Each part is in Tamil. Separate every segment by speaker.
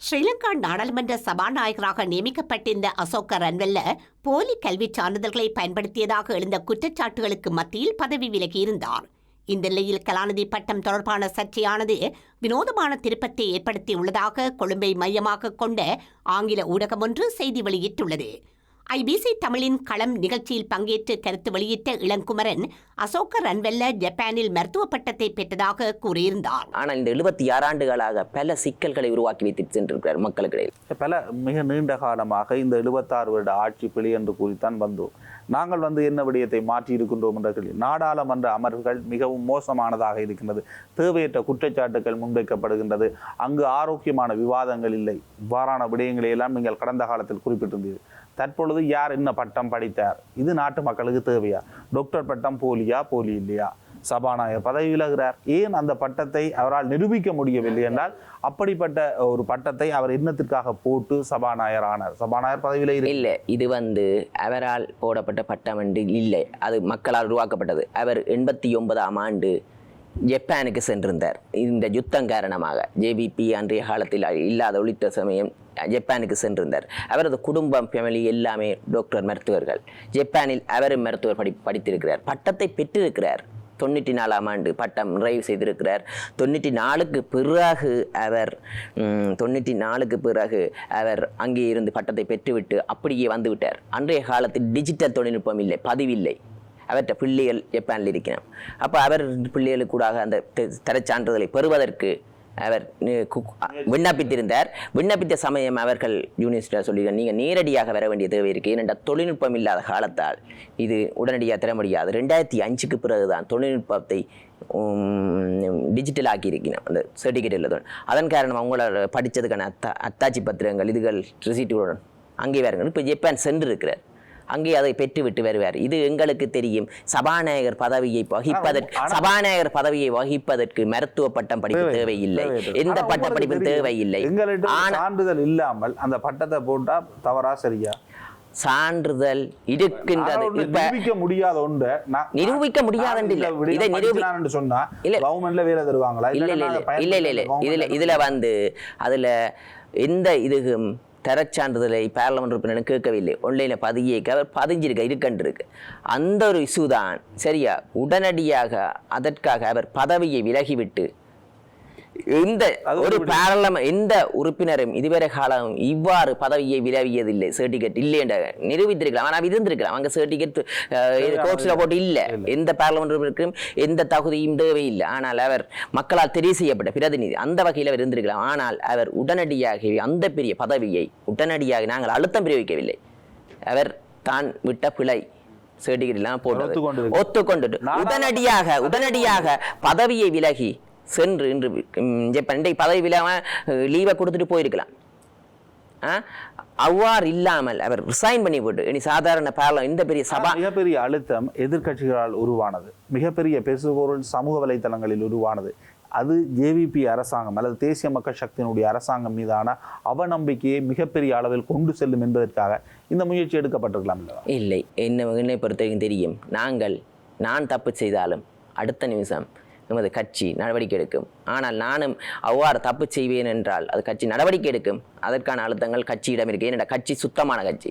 Speaker 1: ஸ்ரீலங்கா நாடாளுமன்ற சபாநாயகராக நியமிக்கப்பட்டிருந்த அசோக ரன்வெல்ல போலி கல்விச் சான்றிதழ்களை பயன்படுத்தியதாக எழுந்த குற்றச்சாட்டுகளுக்கு மத்தியில் பதவி விலகியிருந்தார். இந்த நிலையில் கலாநிதி பட்டம் தொடர்பான சர்ச்சையானது வினோதமான திருப்பத்தை ஏற்படுத்தியுள்ளதாக கொழும்பை மையமாக கொண்ட ஆங்கில ஊடகம் ஒன்று செய்தி வெளியிட்டுள்ளது. ஐபிசி தமிழின் களம் நிகழ்ச்சியில் பங்கேற்று கருத்து வெளியிட்ட இளங்குமரன் அசோக ரன்வெல்ல ஜப்பானில் மருத்துவ பட்டத்தை பெற்றதாக கூறியிருந்தார்.
Speaker 2: ஆனால் இந்த 76 ஆண்டுகளாக பல சிக்கல்களை உருவாக்கி வைத்து சென்றிருக்கிறார் மக்களுக்கிடையில்.
Speaker 3: பல மிக நீண்ட காலமாக இந்த 76 வருட ஆட்சி பிழை என்று கூறித்தான் வந்தோம். நாங்கள் என்ன விடயத்தை மாற்றி இருக்கின்றோம் என்ற கேள்வி. நாடாளுமன்ற அமர்வுகள் மிகவும் மோசமானதாக இருக்கின்றது. தேவையற்ற குற்றச்சாட்டுகள் முன்வைக்கப்படுகின்றது. அங்கு ஆரோக்கியமான விவாதங்கள் இல்லை. இவ்வாறான விடயங்களை எல்லாம் நீங்கள் கடந்த காலத்தில் குறிப்பிட்டிருந்தீர்கள். தற்பொழுது யார் என்ன பட்டம் படித்தார்? இது நாட்டு மக்களுக்கு தேவையா? டாக்டர் பட்டம் போலியா, போலி இல்லையா? சபாநாயகர் பதவி விலகிறார். ஏன் அந்த பட்டத்தை அவரால் நிரூபிக்க முடியவில்லை என்றால் அப்படிப்பட்ட ஒரு பட்டத்தை அவர் இன்னத்திற்காக போட்டு சபாநாயகர் ஆனார். சபாநாயகர் பதவியில்
Speaker 2: இல்லை, இது அவரால் போடப்பட்ட பட்டம் என்று இல்லை, அது மக்களால் உருவாக்கப்பட்டது. அவர் 89ஆம் ஆண்டு ஜப்பானுக்கு சென்றிருந்தார். இந்த யுத்தம் காரணமாக ஜேபிபி அன்றைய காலத்தில் இல்லாத ஒழித்த சமயம் ஜப்பானுக்கு சென்றிருந்தார். அவரது குடும்பம், ஃபேமிலி எல்லாமே டாக்டர் மருத்துவர்கள். ஜப்பானில் அவரும் மருத்துவர் படித்திருக்கிறார். பட்டத்தை பெற்றிருக்கிறார். 94ஆம் ஆண்டு பட்டம் நிறைவு செய்திருக்கிறார். 94க்கு பிறகு அவர் அங்கே இருந்து பட்டத்தை பெற்றுவிட்டு அப்படியே வந்துவிட்டார். அன்றைய காலத்தில் டிஜிட்டல் தொழில்நுட்பம் இல்லை, பதிவில்லை. அவற்றை பிள்ளைகள் ஜப்பானில் இருக்கிறார். அப்போ அவர் பிள்ளைகளுக்கு கூட அந்த தரச்சான்றிதழை பெறுவதற்கு அவர் விண்ணப்பித்திருந்தார். விண்ணப்பித்த சமயம் அவர்கள் யூனிவர்சிட்டியாக சொல்லி நீங்கள் நேரடியாக வர வேண்டிய தேவை இருக்குது. ஏனென்றால் தொழில்நுட்பம் இல்லாத காலத்தால் இது உடனடியாக தர முடியாது. 2005க்கு பிறகுதான் தொழில்நுட்பத்தை டிஜிட்டல் ஆக்கியிருக்கணும் அந்த சர்டிஃபிகேட்டில். அதன் காரணம் அவங்கள படித்ததுக்கான அத்தாட்சி பத்திரங்கள், இதுகள், ரிசீட்டுகளுடன் அங்கே வருங்க. இப்போ ஜப்பான் சென்றிருக்கிறார். அங்கே அதை பெற்றுவிட்டு வருவார். இது எங்களுக்கு தெரியும். சபாநாயகர் பதவியை வகிப்பதற்கு மருத்துவ பட்டம் படிப்பு தேவையில்லை, எந்த பட்ட படிப்பு தேவையில்லை.
Speaker 3: சான்றிதழ் இல்லாமல் அந்த பட்டத்தை போட்டா தவறா சரியா?
Speaker 2: சான்றிதழ் இருக்கின்றது.
Speaker 3: நிரூபிக்க முடியாத ஒன்று
Speaker 2: நிரூபிக்க முடியாத இதை
Speaker 3: சொன்னா கவர்மெண்ட்ல வேலை தருவாங்களா?
Speaker 2: இல்ல இதுல அதுல எந்த இதுக்கும் தரச்சான்றிதழை பாராளுமன்ற உறுப்பினரும் கேட்கவில்லை. ஒன்லைனில் இருக்கின்றிருக்கு. அந்த ஒரு இஷ்யூ தான் சரியா. உடனடியாக அதற்காக அவர் பதவியை விலகிவிட்டு எந்த உறுப்பினரும் இதுவரை காலம் இவ்வாறு பதவியை விலகியதில்லை. சர்டிபிகேட் இல்லை என்ற நிரூபித்திருக்கலாம். ஆனால் இருந்திருக்கலாம். அங்கே சர்டிபிகேட் கோர்ட்ஸில் போட்டு இல்லை. எந்த பார்லமெண்ட் எந்த தகுதியும் தேவையில்லை. ஆனால் அவர் மக்களால் தெரிவு செய்யப்பட்ட பிரதிநிதி, அந்த வகையில் அவர் இருந்திருக்கலாம். ஆனால் அவர் உடனடியாக அந்த பெரிய பதவியை உடனடியாக நாங்கள் அழுத்தம் பிரயோகிக்கவில்லை. அவர் தான் விட்ட பிழை சர்டிபிகேட் எல்லாம் போட்டு ஒத்துக்கொண்டு உடனடியாக பதவியை விலகி சென்று இன்று இன்றைக்கு பதவி இல்லாமல் லீவை கொடுத்துட்டு போயிருக்கலாம். அவ்வாறு இல்லாமல் அவர் ரிசைன் பண்ணி போட்டு இனி சாதாரண இந்த பெரிய சபா
Speaker 3: மிகப்பெரிய அழுத்தம் எதிர்கட்சிகளால் உருவானது. மிகப்பெரிய பேசுபொருள் சமூக வலைத்தளங்களில் உருவானது. அது ஜேவிபி அரசாங்கம் அல்லது தேசிய மக்கள் சக்தியினுடைய அரசாங்கம் மீதான அவநம்பிக்கையை மிகப்பெரிய அளவில் கொண்டு செல்லும் என்பதற்காக இந்த முயற்சி எடுக்கப்பட்டிருக்கலாம்.
Speaker 2: இல்லை, என்னை பொறுத்தவரைக்கும் தெரியும். நான் தப்பு செய்தாலும் அடுத்த நிமிஷம் நமது கட்சி நடவடிக்கை எடுக்கும். ஆனால் நானும் அவ்வாறு தப்பு செய்வேன் என்றால் அது கட்சி நடவடிக்கை எடுக்கும். அதற்கான அழுத்தங்கள் கட்சியிடம் இருக்கு. ஏனென்றால் கட்சி சுத்தமான கட்சி.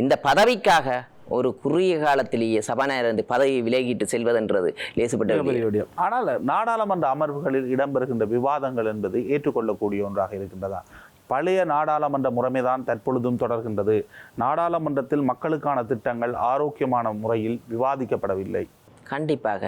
Speaker 2: இந்த பதவிக்காக ஒரு குறுகிய காலத்திலேயே சபாநாயகர் பதவியை விலகிட்டு செல்வதென்றது லேசுப்பட்ட.
Speaker 3: ஆனால் நாடாளுமன்ற அமர்வுகளில் இடம்பெறுகின்ற விவாதங்கள் என்பது ஏற்றுக்கொள்ளக்கூடிய ஒன்றாக இருக்கின்றதா? பழைய நாடாளுமன்ற முறைமைதான் தற்பொழுதும் தொடர்கின்றது. நாடாளுமன்றத்தில் மக்களுக்கான திட்டங்கள் ஆரோக்கியமான முறையில் விவாதிக்கப்படவில்லை.
Speaker 2: கண்டிப்பாக